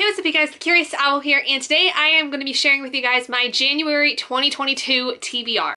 what's up you guys, the Curious Owl here, and today I am going to be sharing with you guys my January 2022 TBR.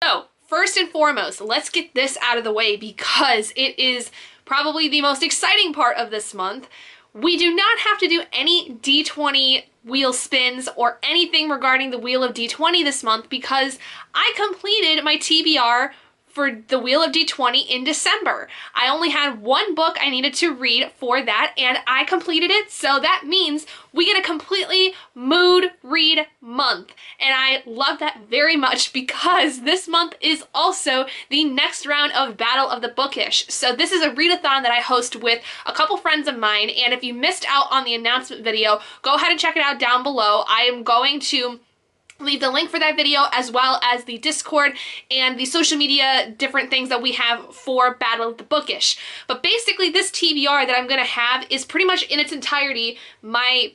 So, first and foremost, let's get this out of the way because it is probably the most exciting part of this month. We do not have to do any D20 wheel spins or anything regarding the Wheel of D20 this month because I completed my TBR for the Wheel of D20 in December. I only had one book I needed to read for that and I completed it, so that means we get a completely mood read month. And I love that very much because this month is also the next round of Battle of the Bookish. So this is a readathon that I host with a couple friends of mine, and if you missed out on the announcement video, go ahead and check it out down below. I am going to leave the link for that video as well as the Discord and the social media different things that we have for Battle of the Bookish. But basically this TBR that I'm going to have is pretty much in its entirety my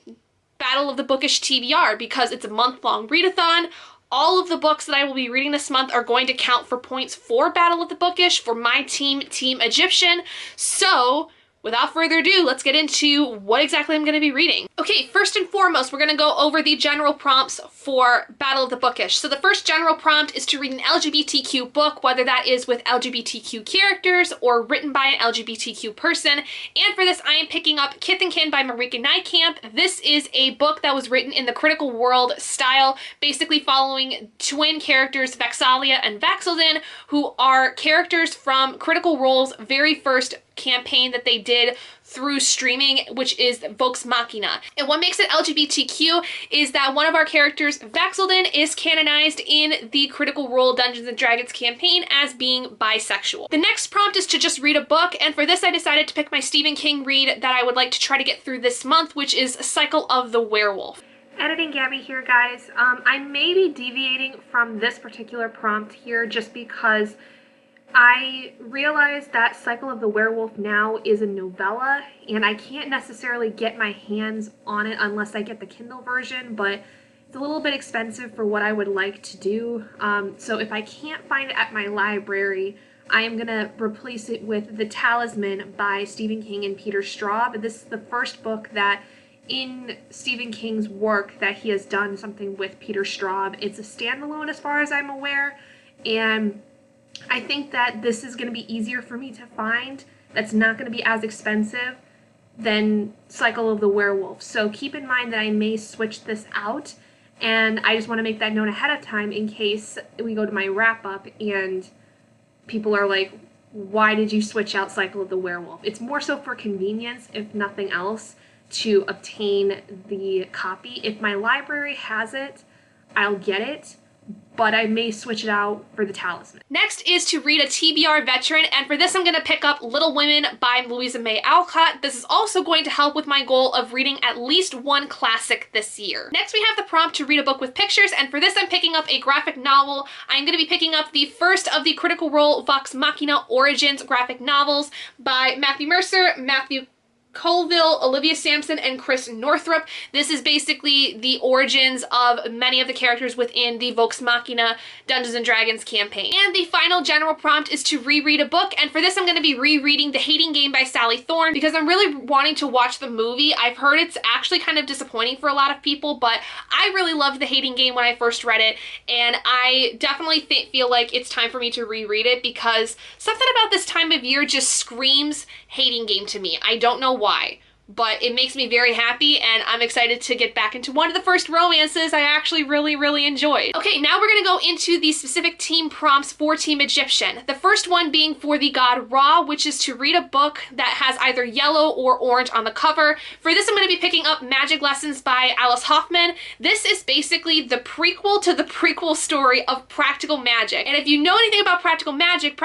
Battle of the Bookish TBR because it's a month-long readathon. All of the books that I will be reading this month are going to count for points for Battle of the Bookish for my team, Team Egyptian. So without further ado, let's get into what exactly I'm going to be reading. Okay, first and foremost, we're going to go over the general prompts for Battle of the Bookish. So the first general prompt is to read an LGBTQ book, whether that is with LGBTQ characters or written by an LGBTQ person. And for this, I am picking up Kith and Kin by Marika Nijkamp. This is a book that was written in the Critical World style, basically following twin characters, Vexalia and Vax'ildan, who are characters from Critical Role's very first campaign that they did through streaming, which is Vox Machina. And what makes it LGBTQ is that one of our characters, Vax'ildan, is canonized in the Critical Role Dungeons & Dragons campaign as being bisexual. The next prompt is to just read a book, and for this I decided to pick my Stephen King read that I would like to try to get through this month, which is Cycle of the Werewolf. Editing Gabby here, guys. I may be deviating from this particular prompt here just because I realized that Cycle of the Werewolf now is a novella, and I can't necessarily get my hands on it unless I get the Kindle version, but it's a little bit expensive for what I would like to do. So if I can't find it at my library, I am going to replace it with The Talisman by Stephen King and Peter Straub. This is the first book that in Stephen King's work that he has done something with Peter Straub. It's a standalone as far as I'm aware, and I think that this is going to be easier for me to find. That's not going to be as expensive than Cycle of the Werewolf. So keep in mind that I may switch this out, and I just want to make that known ahead of time in case we go to my wrap-up and people are like, why did you switch out Cycle of the Werewolf? It's more so for convenience, if nothing else, to obtain the copy. If my library has it, I'll get it, but I may switch it out for The Talisman. Next is to read a TBR veteran, and for this I'm going to pick up Little Women by Louisa May Alcott. This is also going to help with my goal of reading at least one classic this year. Next we have the prompt to read a book with pictures, and for this I'm picking up a graphic novel. I'm going to be picking up the first of the Critical Role Vox Machina Origins graphic novels by Matthew Mercer, Matthew Colville, Olivia Sampson, and Chris Northrup. This is basically the origins of many of the characters within the Vox Machina Dungeons & Dragons campaign. And the final general prompt is to reread a book, and for this I'm going to be rereading The Hating Game by Sally Thorne because I'm really wanting to watch the movie. I've heard it's actually kind of disappointing for a lot of people, but I really loved The Hating Game when I first read it, and I definitely feel like it's time for me to reread it because something about this time of year just screams Hating Game to me. I don't know why, but it makes me very happy, and I'm excited to get back into one of the first romances I actually really enjoyed. Okay, now we're gonna go into the specific team prompts for Team Egyptian. The first one being for the god Ra, which is to read a book that has either yellow or orange on the cover. For this I'm gonna be picking up Magic Lessons by Alice Hoffman. This is basically the prequel to the prequel story of Practical Magic. And if you know anything about Practical Magic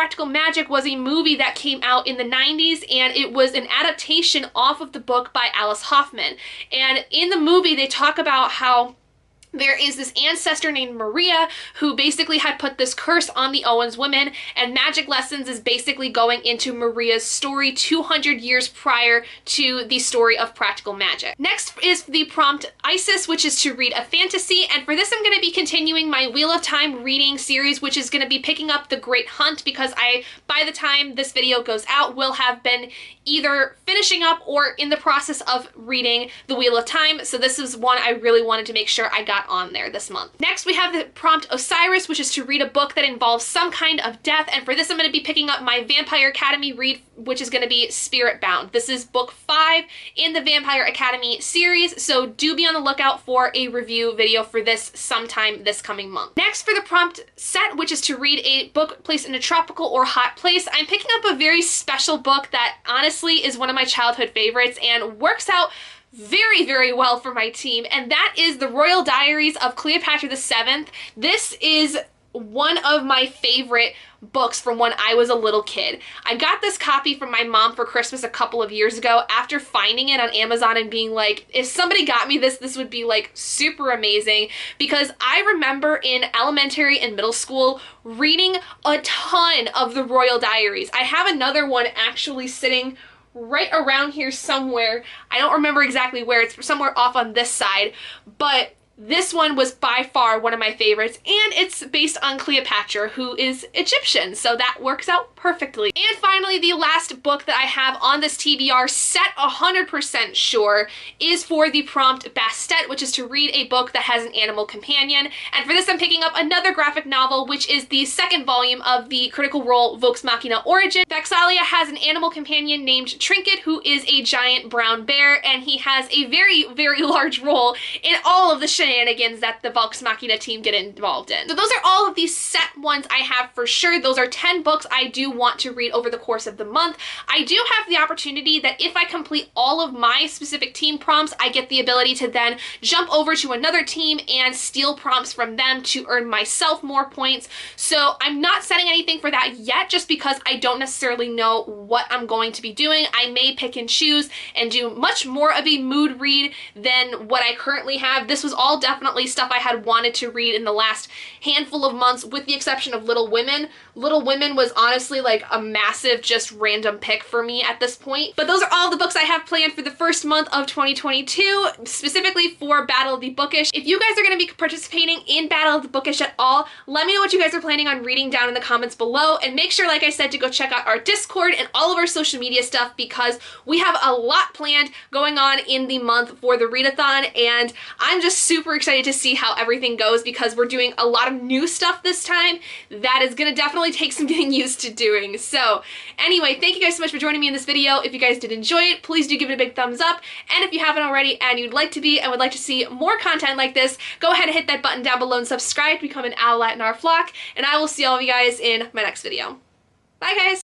was a movie that came out in the 90s, and it was an adaptation off of the book by Alice Hoffman. And in the movie they talk about how there is this ancestor named Maria who basically had put this curse on the Owens women, and Magic Lessons is basically going into Maria's story 200 years prior to the story of practical magic. Next is the prompt Isis, which is to read a fantasy, and for this I'm going to be continuing my Wheel of Time reading series, which is going to be picking up The Great Hunt, because by the time this video goes out, will have been either finishing up or in the process of reading The Wheel of Time, so this is one I really wanted to make sure I got on there this month. Next, we have the prompt Osiris, which is to read a book that involves some kind of death, and for this I'm going to be picking up my Vampire Academy read, which is going to be Spirit Bound. This is book 5 in the Vampire Academy series, so do be on the lookout for a review video for this sometime this coming month. Next, for the prompt set, which is to read a book placed in a tropical or hot place, I'm picking up a very special book that honestly is one of my childhood favorites and works out very, very well for my team, and that is The Royal Diaries of Cleopatra VII. This is one of my favorite books from when I was a little kid. I got this copy from my mom for Christmas a couple of years ago after finding it on Amazon and being like, if somebody got me this would be like super amazing, because I remember in elementary and middle school reading a ton of The Royal Diaries. I have another one actually sitting right around here somewhere. I don't remember exactly where. It's somewhere off on this side, but this one was by far one of my favorites, and it's based on Cleopatra, who is Egyptian, so that works out perfectly. And finally, the last book that I have on this TBR, set 100% sure, is for the prompt Bastet, which is to read a book that has an animal companion. And for this, I'm picking up another graphic novel, which is the second volume of the Critical Role Vox Machina origin. Vexalia has an animal companion named Trinket, who is a giant brown bear, and he has a very, very large role in all of the shenanigans that the Vox Machina team get involved in. So those are all of these set ones I have for sure. Those are 10 books I do want to read over the course of the month. I do have the opportunity that if I complete all of my specific team prompts, I get the ability to then jump over to another team and steal prompts from them to earn myself more points. So I'm not setting anything for that yet, just because I don't necessarily know what I'm going to be doing. I may pick and choose and do much more of a mood read than what I currently have. This was all definitely stuff I had wanted to read in the last handful of months, with the exception of Little Women. Little Women was honestly like a massive just random pick for me at this point. But those are all the books I have planned for the first month of 2022, specifically for Battle of the Bookish. If you guys are going to be participating in Battle of the Bookish at all, let me know what you guys are planning on reading down in the comments below, and make sure, like I said, to go check out our Discord and all of our social media stuff, because we have a lot planned going on in the month for the readathon, and I'm just super excited to see how everything goes, because we're doing a lot of new stuff this time that is going to definitely take some getting used to doing. So anyway, thank you guys so much for joining me in this video. If you guys did enjoy it, please do give it a big thumbs up, and if you haven't already and you'd like to be and would like to see more content like this, go ahead and hit that button down below and subscribe to become an owlet in our flock, and I will see all of you guys in my next video. Bye guys!